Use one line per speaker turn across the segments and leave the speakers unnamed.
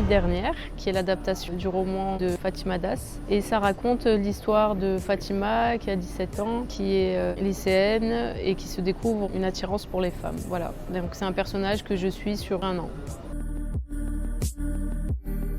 dernière, qui est l'adaptation du roman de Fatima Das. Et ça raconte l'histoire de Fatima qui a 17 ans, qui est lycéenne et qui se découvre une attirance pour les femmes. Voilà. Donc c'est un personnage que je suis sur 1 an.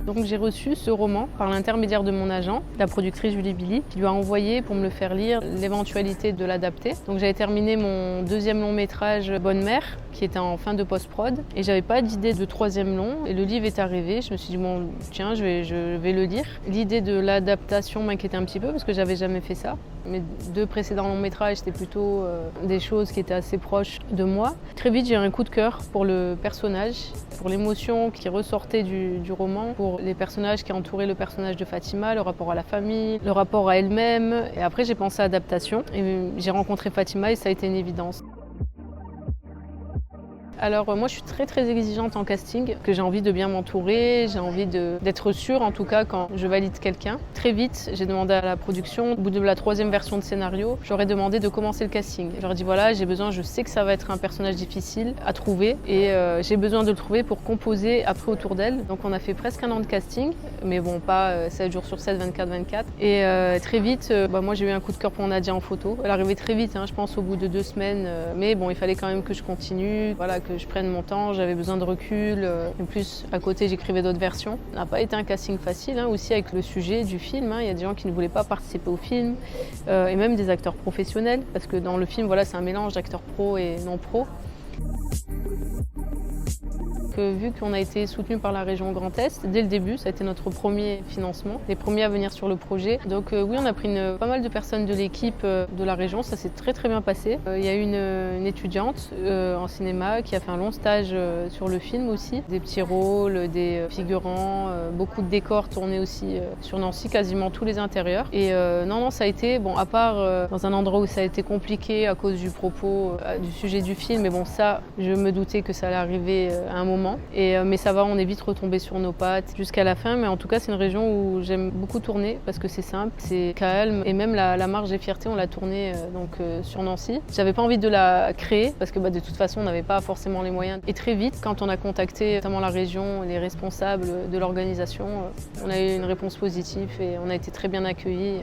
Donc j'ai reçu ce roman par l'intermédiaire de mon agent, la productrice Julie Billy, qui lui a envoyé pour me le faire lire l'éventualité de l'adapter. Donc j'avais terminé mon 2e long métrage Bonne Mère, qui était en fin de post-prod, et j'avais pas d'idée de 3e long. Et le livre est arrivé, je me suis dit bon tiens, je vais le lire. L'idée de l'adaptation m'inquiétait un petit peu parce que j'avais jamais fait ça. Mes 2 précédents longs métrages, c'était plutôt des choses qui étaient assez proches de moi. Très vite, j'ai eu un coup de cœur pour le personnage, pour l'émotion qui ressortait du roman, pour les personnages qui entouraient le personnage de Fatima, le rapport à la famille, le rapport à elle-même. Et après, j'ai pensé à adaptation et j'ai rencontré Fatima et ça a été une évidence. Alors moi je suis très exigeante en casting, que j'ai envie de bien m'entourer, j'ai envie d'être sûre en tout cas quand je valide quelqu'un. Très vite j'ai demandé à la production, au bout de la 3e version de scénario, j'aurais demandé de commencer le casting. J'aurais dit voilà, je sais que ça va être un personnage difficile à trouver et j'ai besoin de le trouver pour composer après autour d'elle. Donc on a fait presque 1 an de casting, mais bon pas 7 jours sur 7, 24/24. Et très vite, moi j'ai eu un coup de cœur pour Nadia en photo. Elle arrivait très vite, je pense au bout de 2 semaines, mais bon il fallait quand même que je continue, voilà, que je prenne mon temps, j'avais besoin de recul. En plus, à côté, j'écrivais d'autres versions. Ça n'a pas été un casting facile, aussi avec le sujet du film. Il y a des gens qui ne voulaient pas participer au film, et même des acteurs professionnels, parce que dans le film, voilà, c'est un mélange d'acteurs pro et non pro. Vu qu'on a été soutenu par la région Grand Est, dès le début, ça a été notre premier financement, les premiers à venir sur le projet. Donc oui, on a pris pas mal de personnes de l'équipe de la région, ça s'est très bien passé. Il y a une étudiante en cinéma qui a fait un long stage sur le film aussi, des petits rôles, des figurants, beaucoup de décors tournés aussi sur Nancy, quasiment tous les intérieurs. Et non, ça a été, bon, à part dans un endroit où ça a été compliqué à cause du propos, du sujet du film, mais bon, ça, je me doutais que ça allait arriver à un moment. Mais ça va, on est vite retombé sur nos pattes jusqu'à la fin. Mais en tout cas, c'est une région où j'aime beaucoup tourner parce que c'est simple, c'est calme. Et même la marge des fiertés, on l'a tournée sur Nancy. J'avais pas envie de la créer parce que de toute façon, on n'avait pas forcément les moyens. Et très vite, quand on a contacté notamment la région, les responsables de l'organisation, on a eu une réponse positive et on a été très bien accueillis.